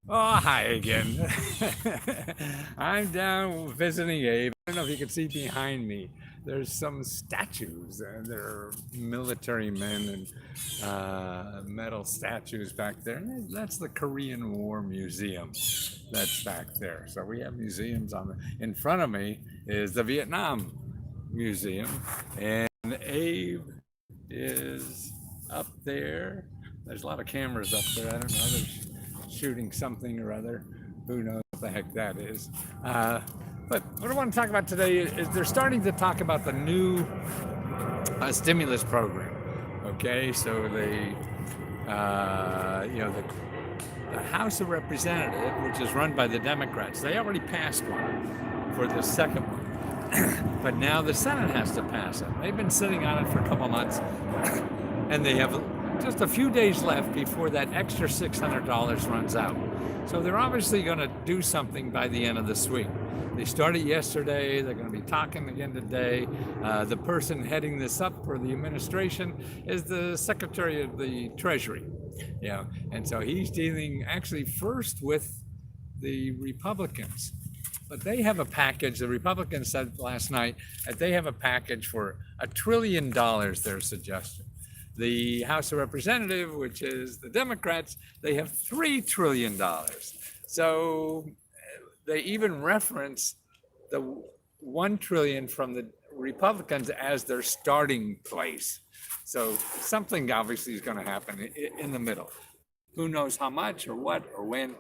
Oh, hi again. I'm down visiting Abe. I don't know if you can see behind me. There's some statues, and there are military men and metal statues back there. And that's the Korean War Museum that's back there. So we have museums on in front of me is the Vietnam Museum, and Abe is up there. There's a lot of cameras up there. I don't know. They're shooting something or other. Who knows what the heck that is? But what I want to talk about today is they're starting to talk about the new stimulus program. Okay, so the House of Representatives, which is run by the Democrats, they already passed one for the second one. But now the Senate has to pass it. They've been sitting on it for a couple months, and they have just a few days left before that extra $600 runs out. So they're obviously going to do something by the end of this week. They started yesterday. They're going to be talking again today. The person heading this up for the administration is the Secretary of the Treasury. And so he's dealing actually first with the Republicans. But they have a package. The Republicans said last night that they have a package for $1 trillion, they're suggesting. The House of Representatives, which is the Democrats, they have $3 trillion. So they even reference the $1 trillion from the Republicans as their starting place. So something obviously is going to happen in the middle. Who knows how much or what or when?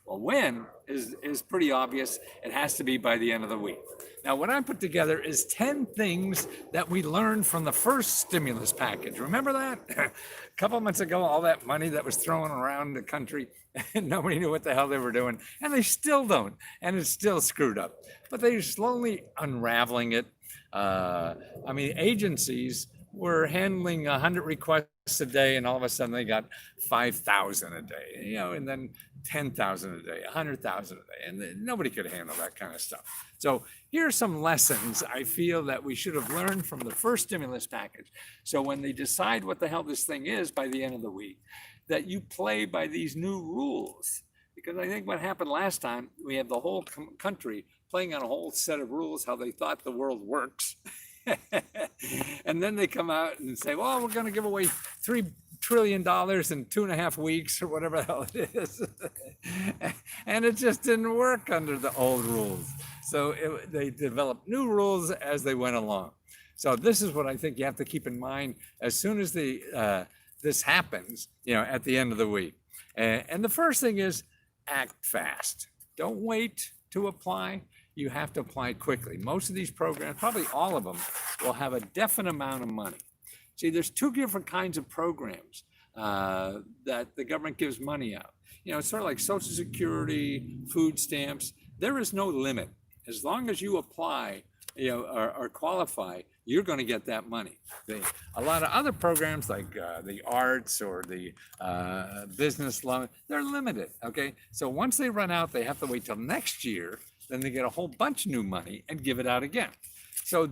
Well, when is pretty obvious. It has to be by the end of the week. Now, what I put together is 10 things that we learned from the first stimulus package. Remember that? A couple months ago, all that money that was thrown around the country, and nobody knew what the hell they were doing, and they still don't, and it's still screwed up. But they're slowly unraveling it. Agencies were handling 100 requests a day, and all of a sudden they got 5,000 a day, and then 10,000 a day, 100,000 a day, and nobody could handle that kind of stuff. So here are some lessons I feel that we should have learned from the first stimulus package. So when they decide what the hell this thing is by the end of the week, that you play by these new rules. Because I think what happened last time, we had the whole country playing on a whole set of rules, how they thought the world works. And then they come out and say, well, we're going to give away $3 trillion in 2.5 weeks or whatever the hell it is. And it just didn't work under the old rules. So they developed new rules as they went along. So this is what I think you have to keep in mind as soon as this happens, at the end of the week. And the first thing is act fast. Don't wait to apply. You have to apply quickly. Most of these programs, probably all of them, will have a definite amount of money. See, there's two different kinds of programs that the government gives money out. It's sort of like Social Security, food stamps. There is no limit. As long as you apply, or qualify, you're going to get that money. A lot of other programs like the arts or the business loan, they're limited, okay? So once they run out, they have to wait till next year. Then they get a whole bunch of new money and give it out again. So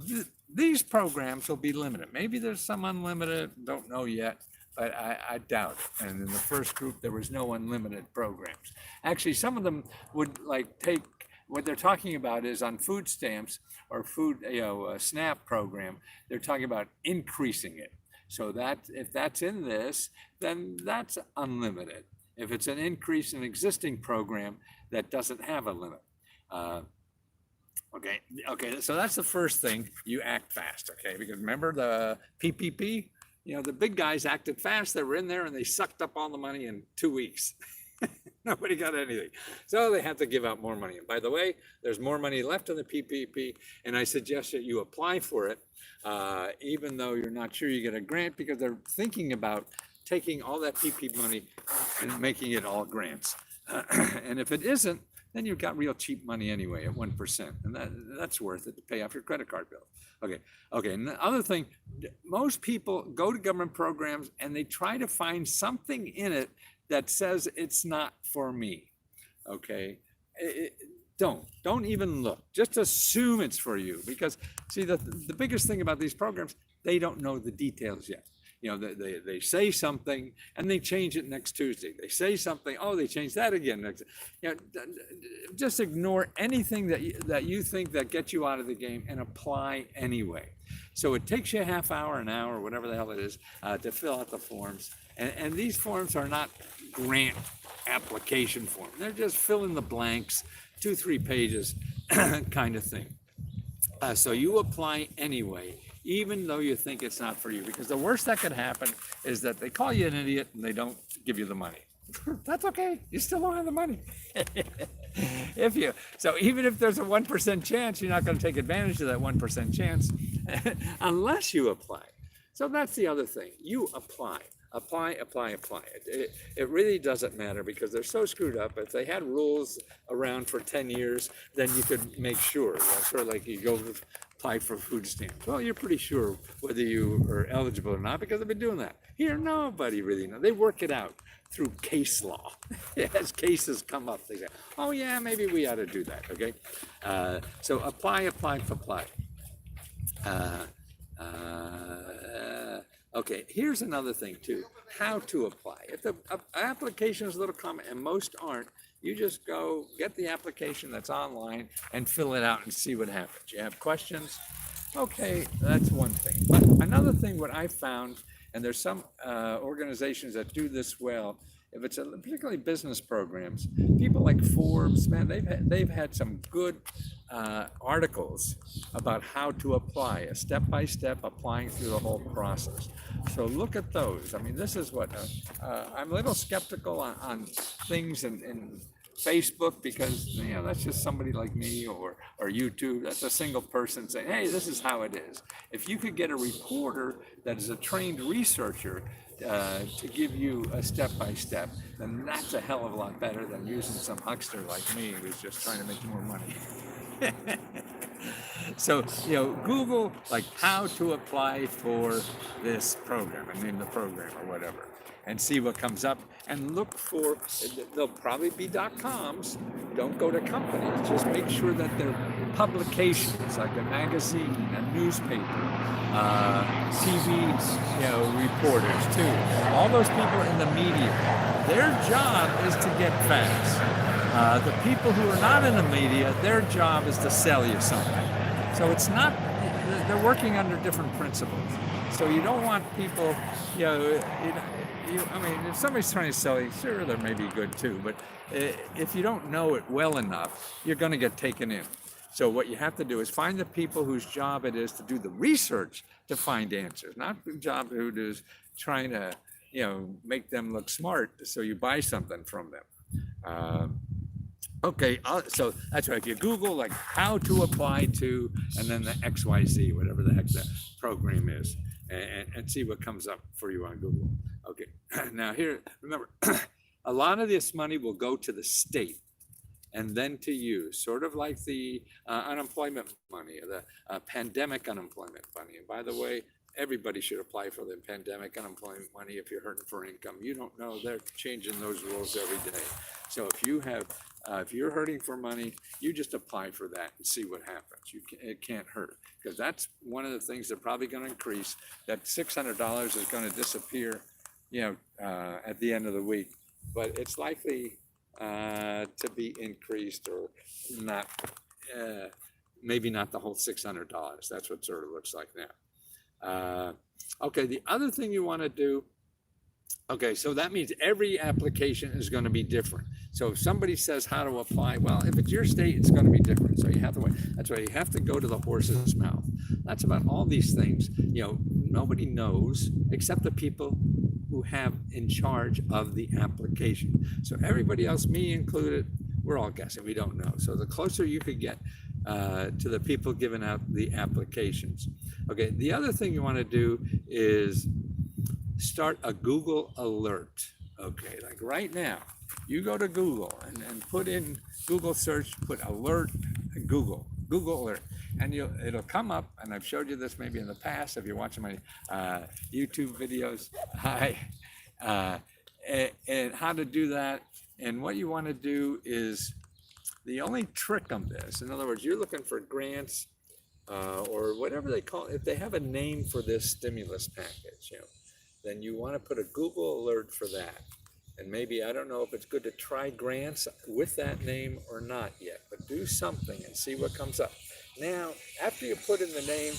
these programs will be limited. Maybe there's some unlimited, don't know yet, but I doubt it. And in the first group, there was no unlimited programs. Actually, some of them would take, what they're talking about is on food stamps or food, SNAP program, they're talking about increasing it. So that if that's in this, then that's unlimited. If it's an increase in existing program that doesn't have a limit. Okay, so that's the first thing, you act fast, okay? Because remember the PPP, the big guys acted fast, they were in there and they sucked up all the money in 2 weeks. Nobody got anything. So they have to give out more money. And by the way, there's more money left in the PPP, and I suggest that you apply for it, even though you're not sure you get a grant, because they're thinking about taking all that PPP money and making it all grants. And if it isn't, then you've got real cheap money anyway at 1%, and that's worth it to pay off your credit card bill. Okay. And the other thing, most people go to government programs and they try to find something in it that says it's not for me. Okay, don't even look. Just assume it's for you, because see, the biggest thing about these programs, they don't know the details yet. they say something and they change it next Tuesday. They say something, oh, they change that again next. Just ignore anything that you think that gets you out of the game and apply anyway. So it takes you a half hour, an hour, whatever the hell it is, to fill out the forms. And these forms are not grant application form. They're just fill in the blanks, 2-3 pages kind of thing. So you apply anyway, even though you think it's not for you, because the worst that could happen is that they call you an idiot and they don't give you the money. That's okay. You still don't have the money. So even if there's a 1% chance, you're not going to take advantage of that 1% chance unless you apply. So that's the other thing. You apply. Apply. It really doesn't matter because they're so screwed up. If they had rules around for 10 years, then you could make sure. Sort of like you go apply for food stamps. Well, you're pretty sure whether you are eligible or not because they've been doing that. Here, nobody really knows. They work it out through case law. As cases come up, they say, oh yeah, maybe we ought to do that, okay? So apply. Okay, here's another thing too, how to apply. If the application is a little common, and most aren't, you just go get the application that's online and fill it out and see what happens. You have questions? Okay, that's one thing. But another thing, what I found, and there's some organizations that do this well, if it's particularly business programs, people like Forbes, man, they've had some good articles about how to apply, a step-by-step applying through the whole process. So look at those. I mean, this is what I'm a little skeptical on things in Facebook because that's just somebody like me or YouTube. That's a single person saying, hey, this is how it is. If you could get a reporter that is a trained researcher to give you a step-by-step, then that's a hell of a lot better than using some huckster like me who's just trying to make more money. So, Google like how to apply for this program, and name the program or whatever, and see what comes up, and look for, there'll probably be .coms. Don't go to companies, just make sure that they're publications, like a magazine, a newspaper, TV, reporters too. All those people in the media, their job is to get facts. The people who are not in the media, their job is to sell you something. So it's not, they're working under different principles. So you don't want people, if somebody's trying to sell you, sure, they may be good too, but if you don't know it well enough, you're going to get taken in. So what you have to do is find the people whose job it is to do the research to find answers, not the job who is trying to, make them look smart so you buy something from them. Okay, so that's right. If you Google like how to apply to, and then the XYZ, whatever the heck that program is, and see what comes up for you on Google. Okay, now here, remember, a lot of this money will go to the state and then to you, sort of like the unemployment money, or the pandemic unemployment money. And by the way, everybody should apply for the pandemic unemployment money if you're hurting for income. You don't know, they're changing those rules every day. So if you have, if you're hurting for money, you just apply for that and see what happens. It can't hurt, because that's one of the things they're probably going to increase. That $600 is going to disappear, at the end of the week, but it's likely to be increased or not. Maybe not the whole $600. That's what sort of looks like now. Okay, the other thing you want to do, okay, so that means every application is going to be different. So if somebody says how to apply, well, if it's your state, it's going to be different. So you have to wait. That's why you have to go to the horse's mouth. That's about all these things. Nobody knows except the people who have in charge of the application. So everybody else, me included, we're all guessing. We don't know. So the closer you could get to the people giving out the applications. Okay, the other thing you want to do is start a Google alert. Okay, like right now, you go to Google and put in Google search, put alert, Google alert, and it'll come up. And I've showed you this maybe in the past if you're watching my YouTube videos. And how to do that. And what you want to do is, the only trick on this, in other words, you're looking for grants or whatever they call it, if they have a name for this stimulus package, then you want to put a Google alert for that. And maybe, I don't know if it's good to try grants with that name or not yet, but do something and see what comes up. Now, after you put in the name,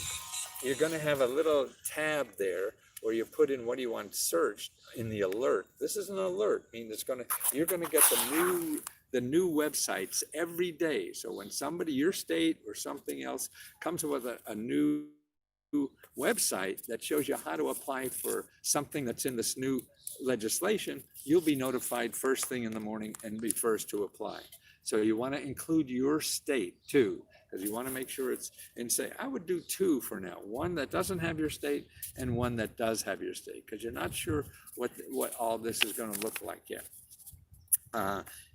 you're going to have a little tab there where you put in what you want searched in the alert. This is an alert, meaning you're going to get the new websites every day. So when somebody, your state or something else, comes with a new website that shows you how to apply for something that's in this new legislation, you'll be notified first thing in the morning and be first to apply. So you want to include your state too, because you want to make sure it's, and say, I would do two for now, one that doesn't have your state and one that does have your state, because you're not sure what all this is going to look like yet.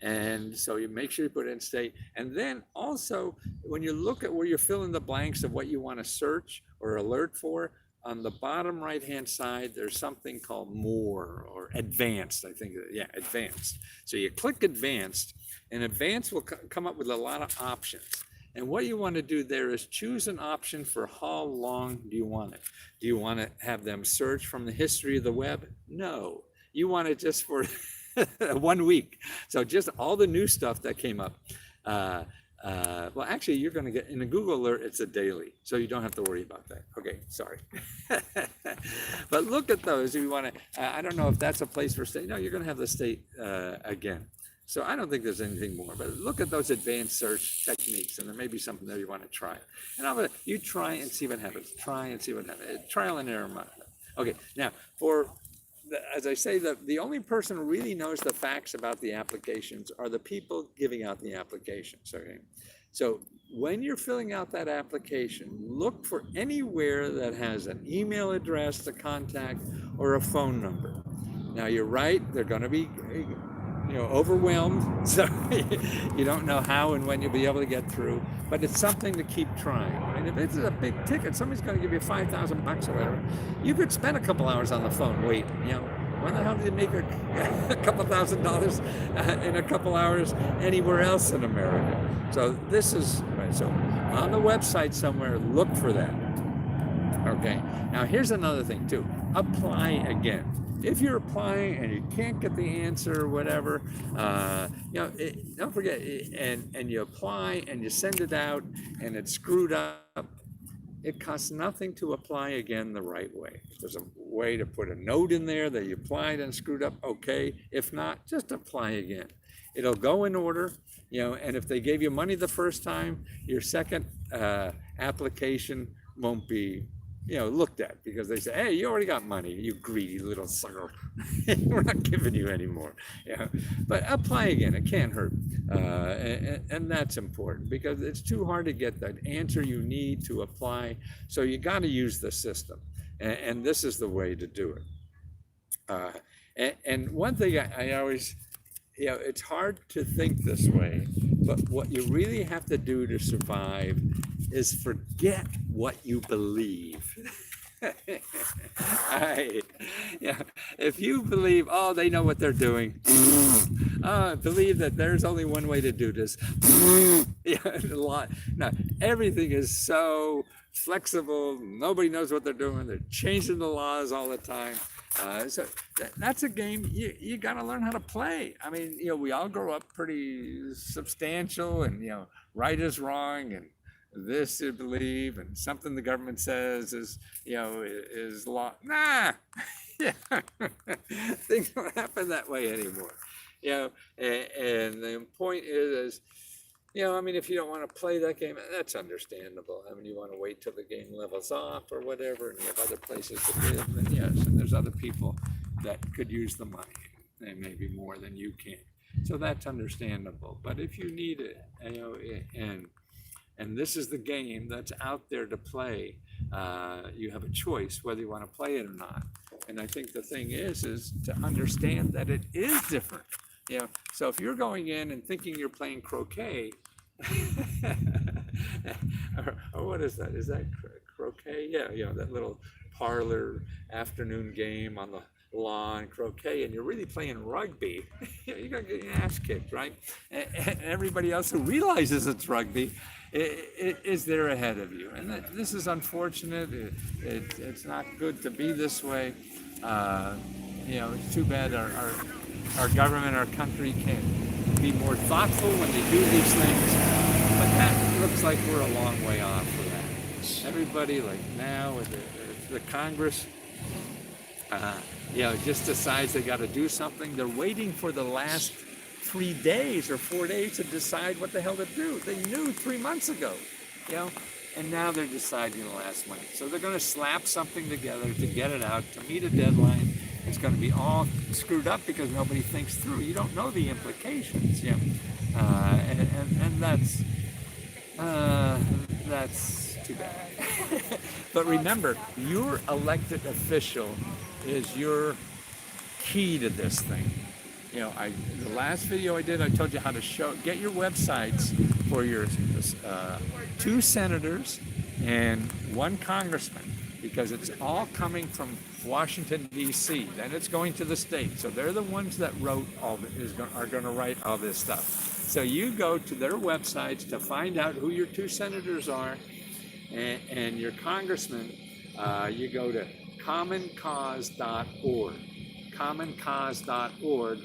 And so you make sure you put in state. And then also, when you look at where you're filling the blanks of what you want to search or alert for, on the bottom right-hand side, there's something called more or advanced, I think. Yeah, advanced. So you click advanced, and advanced will come up with a lot of options. And what you want to do there is choose an option for how long do you want it. Do you want to have them search from the history of the web? No. You want it just for 1 week. So just all the new stuff that came up. Well, actually, you're going to get, in a Google alert, it's a daily, so you don't have to worry about that. Okay, sorry. But look at those. If you want to, I don't know if that's a place for state. No, you're going to have the state again. So I don't think there's anything more, but look at those advanced search techniques, and there may be something there you want to try. And you try and see what happens. Try and see what happens. Trial and error method. Okay, now as I say, the only person who really knows the facts about the applications are the people giving out the applications. Okay, so when you're filling out that application, look for anywhere that has an email address to contact or a phone number. Now you're right; they're going to be overwhelmed, so you don't know how and when you'll be able to get through, but it's something to keep trying. And if it's a big ticket, somebody's going to give you $5,000 or whatever, you could spend a couple hours on the phone waiting. When the hell do you make a couple $1,000 in a couple hours anywhere else in America? So this is right. So on the website somewhere, look for that. Okay, now here's another thing too. Apply again. If you're applying and you can't get the answer or whatever, don't forget, and you apply and you send it out and it's screwed up, it costs nothing to apply again the right way. If there's a way to put a note in there that you applied and screwed up, okay. If not, just apply again. It'll go in order, and if they gave you money the first time, your second application won't be looked at, because they say, hey, you already got money, you greedy little sucker. We're not giving you any more. But apply again, it can't hurt. And that's important, because it's too hard to get the answer you need to apply. So you got to use the system. And this is the way to do it. And one thing I always, it's hard to think this way, but what you really have to do to survive is forget what you believe. If you believe, they know what they're doing, believe that there's only one way to do this. No, everything is so flexible. Nobody knows what they're doing. They're changing the laws all the time. So that's a game you got to learn how to play. I mean, we all grow up pretty substantial, and right is wrong, and this you believe, and something the government says is law. Nah, things don't happen that way anymore. And the point is, if you don't want to play that game, that's understandable. You want to wait till the game levels off or whatever, and you have other places to live, then yes, and there's other people that could use the money, and maybe more than you can. So that's understandable. But if you need it, and this is the game that's out there to play, you have a choice whether you want to play it or not. And I think the thing is to understand that it is different. So if you're going in and thinking you're playing croquet, or what is that? Is that croquet? Yeah, that little parlor afternoon game on the lawn, croquet, and you're really playing rugby, you're going to get your ass kicked, right? And everybody else who realizes it's rugby is there ahead of you. And this is unfortunate. It's not good to be this way. It's too bad our government, our country can't be more thoughtful when they do these things. But that looks like we're a long way off for that. Everybody, like now, with the Congress, just decides they got to do something. They're waiting for the last 3 days or 4 days to decide what the hell to do. They knew 3 months ago, and now they're deciding the last minute. So they're going to slap something together to get it out, to meet a deadline. It's going to be all screwed up because nobody thinks through. You don't know the implications, and that's too bad. But remember, your elected official is your key to this thing. The last video I did, I told you how to get your websites for your 2 senators and 1 congressman, because it's all coming from Washington, D.C. Then it's going to the state. So they're the ones that are going to write all this stuff. So you go to their websites to find out who your 2 senators are and your congressman. You go to commoncause.org. commoncause.org,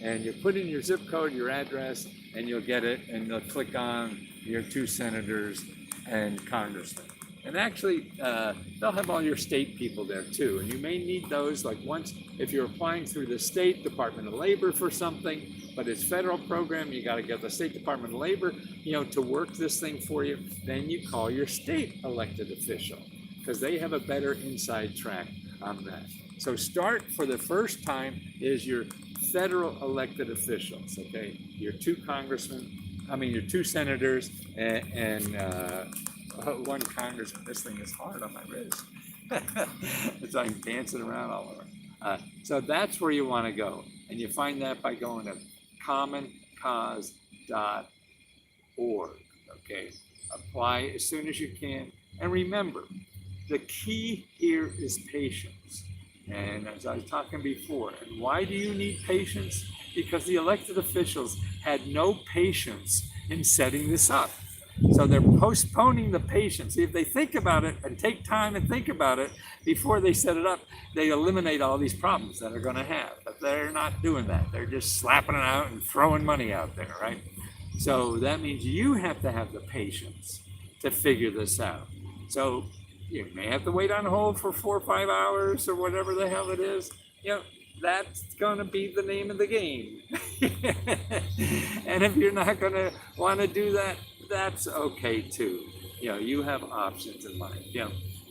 and you put in your zip code, your address, and you'll get it, and they'll click on your 2 senators and congressmen. And actually, they'll have all your state people there too, and you may need those, like once, if you're applying through the State Department of Labor for something, but it's federal program, you got to get the State Department of Labor, to work this thing for you. Then you call your state elected official, because they have a better inside track on that. So start for the first time is your federal elected officials, okay? Your 2 your 2 senators and 1 congressman. This thing is hard on my wrist. It's like dancing around all over. So that's where you want to go. And you find that by going to commoncause.org, okay? Apply as soon as you can. And remember, the key here is patience. And as I was talking before, and why do you need patience? Because the elected officials had no patience in setting this up. So they're postponing the patience. If they think about it and take time and think about it before they set it up, they eliminate all these problems that are going to have. But they're not doing that. They're just slapping it out and throwing money out there, right? So that means you have to have the patience to figure this out. So you may have to wait on hold for 4 or 5 hours or whatever the hell it is. That's going to be the name of the game. And if you're not going to want to do that, that's okay too. You have options in mind.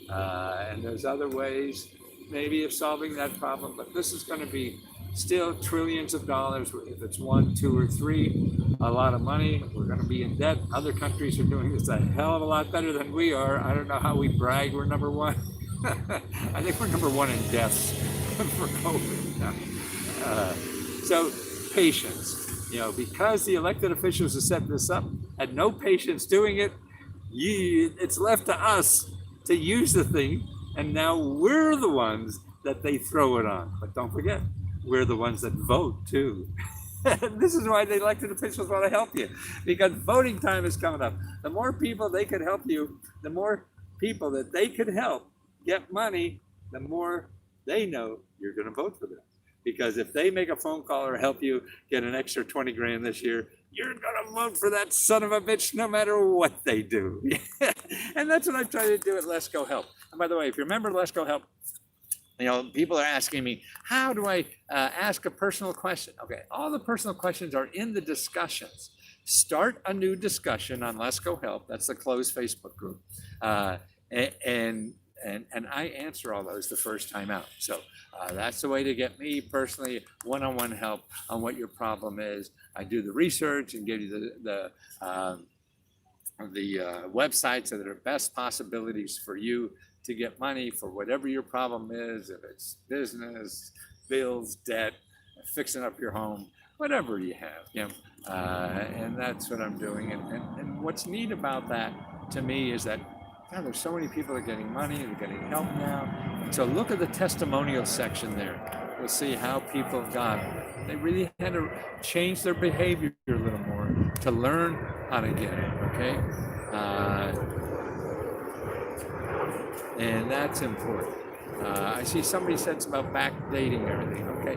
And there's other ways maybe of solving that problem, but this is going to be still trillions of dollars. If it's 1, 2, or 3, a lot of money. We're going to be in debt. Other countries are doing this a hell of a lot better than we are. I don't know how we brag we're number 1. I think we're number 1 in deaths for COVID. So patience. Because the elected officials who set this up had no patience doing it, it's left to us to use the thing, and now we're the ones that they throw it on. But don't forget, we're the ones that vote too. This is why the elected officials want to help you, because voting time is coming up. The more people they could help you, the more people that they could help get money, the more they know you're going to vote for them. Because if they make a phone call or help you get an extra 20 grand this year, you're going to vote for that son of a bitch no matter what they do. And that's what I'm trying to do at Let's Go Help. And by the way, if you remember Let's Go Help, people are asking me, how do I ask a personal question? Okay, all the personal questions are in the discussions. Start a new discussion on Let's Go Help. That's the closed Facebook group. And I answer all those the first time out. So that's the way to get me personally one-on-one help on what your problem is. I do the research and give you the websites that are best possibilities for you to get money for whatever your problem is, if it's business, bills, debt, fixing up your home, whatever you have. And that's what I'm doing. And what's neat about that to me is that there's so many people that are getting money, they're getting help now. So look at the testimonial section there. You'll see how people they really had to change their behavior a little more to learn how to get it, okay? And that's important. I see somebody said it's about backdating everything. Okay,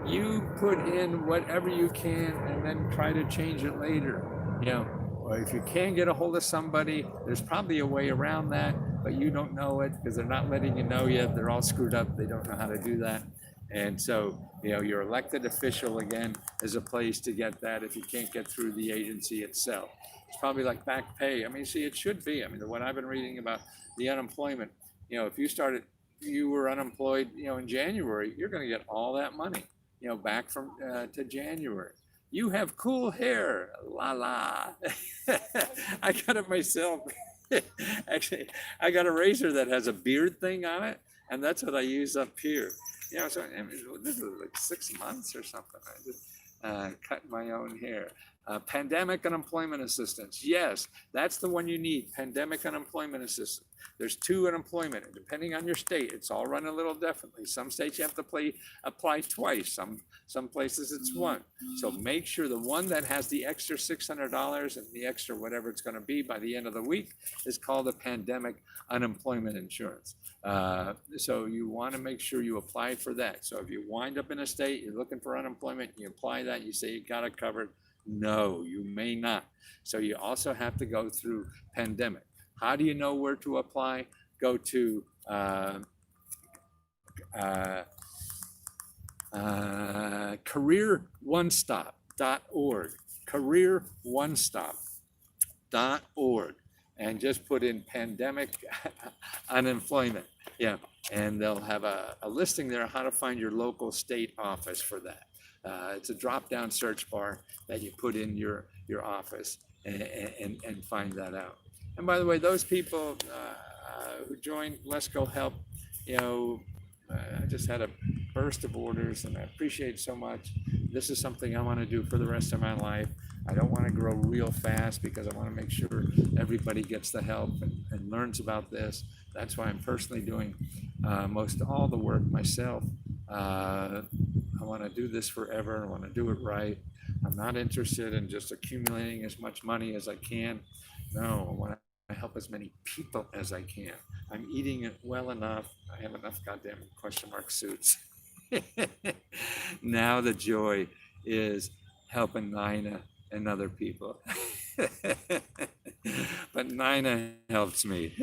you put in whatever you can and then try to change it later. Or if you can get a hold of somebody, there's probably a way around that, but you don't know it because they're not letting you know yet. They're all screwed up. They don't know how to do that. And so, your elected official again is a place to get that if you can't get through the agency itself. It's probably like back pay. I mean, see, it should be. I mean, what I've been reading about the unemployment, if you were unemployed, in January, you're going to get all that money, back from to January. You have cool hair, la la. I got it myself. Actually, I got a razor that has a beard thing on it, and that's what I use up here. So I mean, this is like 6 months or something. I just cut my own hair. Pandemic unemployment assistance. Yes, that's the one you need. Pandemic unemployment assistance. There's 2 unemployment, and depending on your state, it's all run a little differently. Some states you have to apply twice. Some places it's one. So make sure the one that has the extra $600 and the extra whatever it's going to be by the end of the week is called a pandemic unemployment insurance. So you want to make sure you apply for that. So if you wind up in a state, you're looking for unemployment, you apply that, you say you got it covered. No, you may not. So you also have to go through pandemic. How do you know where to apply? Go to careeronestop.org, careeronestop.org, and just put in pandemic unemployment. Yeah, and they'll have a listing there how to find your local state office for that. It's a drop-down search bar that you put in your office and find that out. And by the way, those people who joined Let's Go Help, I just had a burst of orders, and I appreciate so much. This is something I want to do for the rest of my life. I don't want to grow real fast because I want to make sure everybody gets the help and learns about this. That's why I'm personally doing most all the work myself. I want to do this forever. I want to do it right. I'm not interested in just accumulating as much money as I can. No, I want to help as many people as I can. I'm eating it well enough. I have enough goddamn question mark suits. Now the joy is helping Nina and other people. But Nina helps me.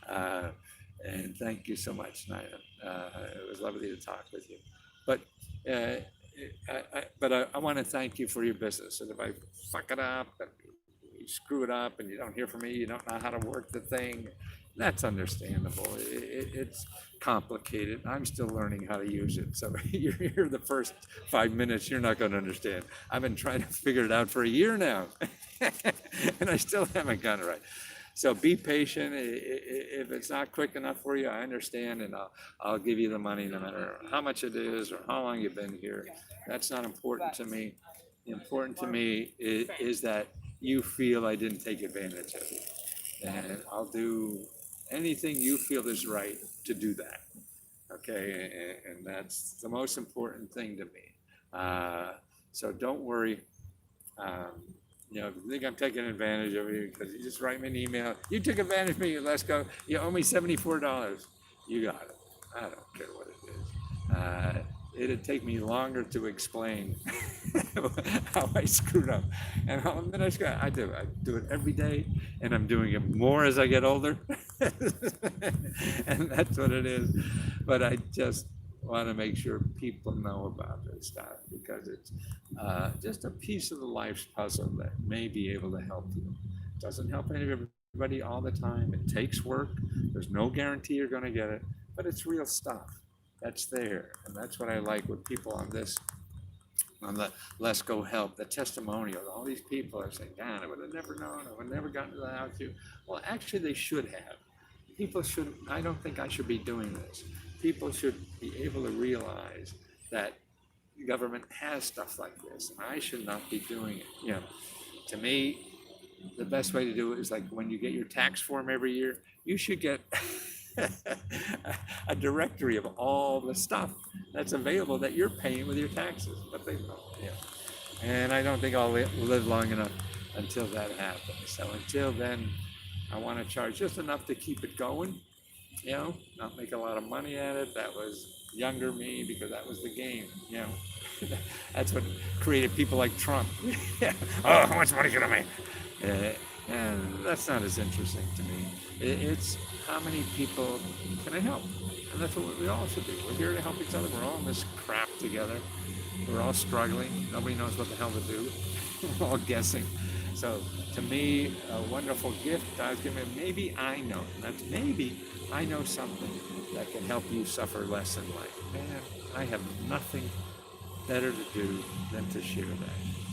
And thank you so much, Nina. It was lovely to talk with you. But I want to thank you for your business. And if I fuck it up and you screw it up and you don't hear from me, you don't know how to work the thing, that's understandable. It's complicated. I'm still learning how to use it. So you're here the first 5 minutes, you're not going to understand. I've been trying to figure it out for a year now, and I still haven't got it right. So be patient. If it's not quick enough for you, I understand, and I'll give you the money no matter how much it is or how long you've been here. That's not important to me. Important to me is that you feel I didn't take advantage of you. And I'll do anything you feel is right to do that. Okay, and that's the most important thing to me. So don't worry. If you think I'm taking advantage of you because you just write me an email, you took advantage of me, let's go. You owe me $74. You got it. I don't care what it is. It'd take me longer to explain how I screwed up. And how then I do it every day, and I'm doing it more as I get older. And that's what it is. But I just want to make sure people know about this stuff because it's just a piece of the life's puzzle that may be able to help you. It doesn't help everybody all the time. It takes work. There's no guarantee you're going to get it, but it's real stuff. That's there. And that's what I like with people on the Let's Go Help, the testimonials. All these people are saying, God, I would have never known. I would have never gotten to the house. Well, actually, they should have. People should, I don't think I should be doing this. People should be able to realize that the government has stuff like this, and I should not be doing it. To me, the best way to do it is like when you get your tax form every year, you should get a directory of all the stuff that's available that you're paying with your taxes. But they don't. And I don't think I'll live long enough until that happens. So until then, I want to charge just enough to keep it going, Not make a lot of money at it. That was younger me because that was the game. That's what created people like Trump. Yeah. Oh, how much money can I make? And that's not as interesting to me. It's how many people can I help? And that's what we all should do. We're here to help each other. We're all in this crap together. We're all struggling. Nobody knows what the hell to do. We're all guessing. So to me, a wonderful gift God's given me. Maybe I know. That's maybe I know something that can help you suffer less in life. Man, I have nothing better to do than to share that.